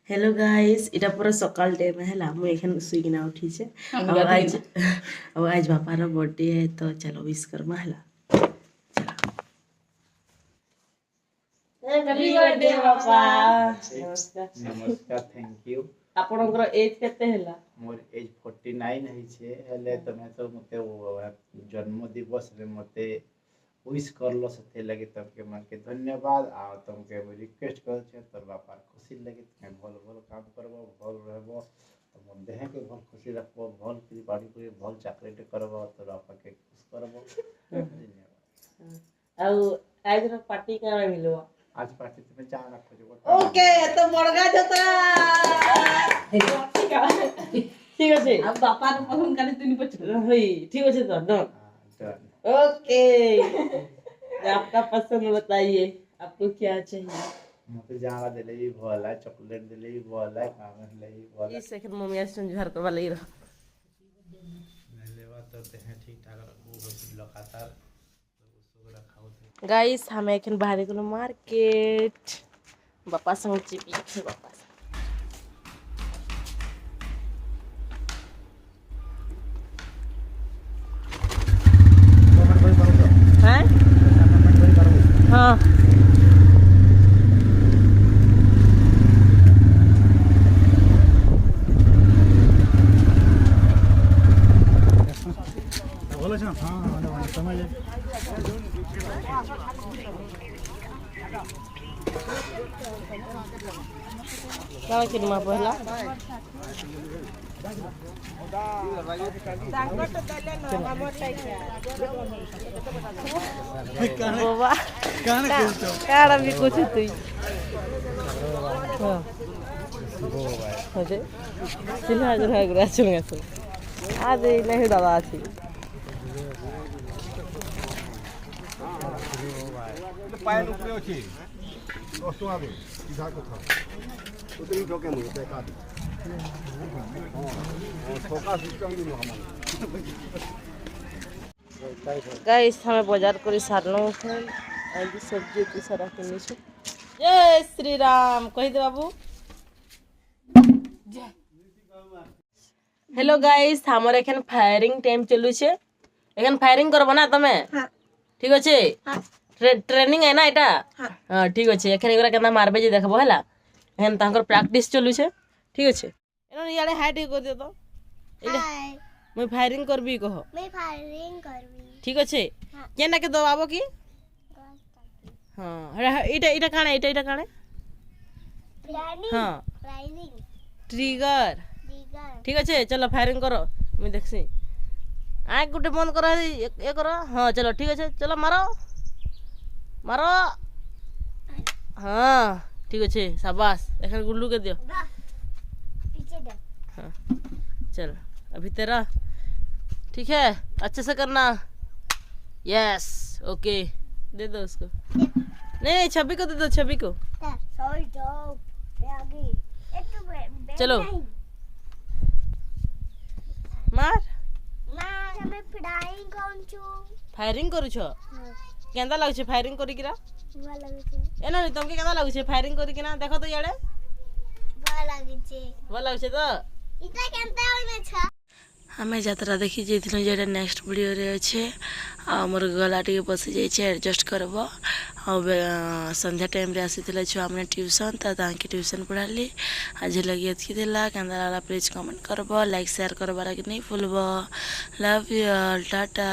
Hello guys इटा पूरा सकाल टाइम है मुझे एखन सुईकिना उठी छे अब आज बापार बर्थडे है तो चलो विश करमा है हैप्पी बर्थडे बापा नमस्कार नमस्कार थैंक यू आपनकर एज केते हैला मोर एज 49 है छे हेले तमे तो मते जन्म दिवस रे मते विश करलो सथे लगे तमके मन के धन्यवाद आ तमके रिक्वेस्ट कर छे तोर बापा खुशी लगे तमे भल भल काम करबो भल रहबो तम देह के भल खुशी रखबो भल की बाड़ी को भल चाकरी करबो तोर बापा के खुश करबो धन्यवाद आ आज रो पार्टी का मिलो आज पार्टी तुम्हें जाना खोजो ओके तो बड़गा जतरा ठीक আছে अब बापा ने पसंद करे तू नहीं पछ होई ठीक আছে तो डन ओके आपका पसंद बताइए आपको क्या चाहिए मुझे जाना दिले ही भला चॉकलेट दिले ही भला काम दिले ही भला इस सेकंड मम्मी आज संजहर करवा ले रहा लेवा तो ते ठीक ठाक रखबो लगातार उसको रखाओ गाइस हमें एखन बाहर गेलो मार्केट बापा संग चिपी छे बापा हैं हां बोलो छ हां समझ क्या किनमा पहला बाबा काड़ा भी कुछ तू अरे चिल्ला जरा गुरा चुंगे तो आज नहीं दादा थी पाए ऊपर अछि 10 टका दे सीधा कथा उतनी ठोके मुझे ते काट ठोका सिस्टम भी हम गाइस हमें बाजार करी सारनो है आज सब्जी की सारा किनी छे जय श्री राम कहि दे बाबू हेलो गाइस हमर एखन फायरिंग टाइम चलू छे एखन फायरिंग करबो ना तमे हां ठीक अछि हां ट्रेनिंग है ना एटा हां ठीक अछि एखन एकरा केना मारबे जे देखबो हला एखन तांकर प्रैक्टिस चलू छे ठीक अछि एनो याडे हाइट कर दे तो हाय मैं फायरिंग करबी कहो मैं फायरिंग करबी ठीक अछि केना के दबाबो की हां इटा काणे हां फायरिंग ट्रिगर ठीक अच्छे चलो फायरिंग करो मैं देखसी आँख गुटे बंद करो ये करो हाँ चलो ठीक अच्छे चलो मारो मारो हाँ ठीक अच्छे शाबाश एखन गुल्लू के दियो हाँ चल अभी तेरा ठीक है अच्छे से करना यस ओके दे दो उसको नहीं छवि को दे दो छवि को चलो मार हमें फायरिंग कौन छु फायरिंग करू छ केंदा लागै छै फायरिंग करी किरा भल लागै छै एना नहीं तुमके केंदा लागै छै फायरिंग करी किना देखो तो याडे भल लागै छै तो इता केंता होइने छ हमें यात्रा देखी जाइथिलु जेटा नेक्स्ट वीडियो रे अच्छे मोर गला टिके बसी जाइए एडजस्ट करब संध्या टाइम रे आसी छुआ मैंने ट्यूशन ताकि ट्यूशन पढ़ाली आज लगी एतकी देला केंदा लागला प्लीज कमेंट करब लाइक शेयर करबार कि नहीं भूलब लव यू ऑल टाटा।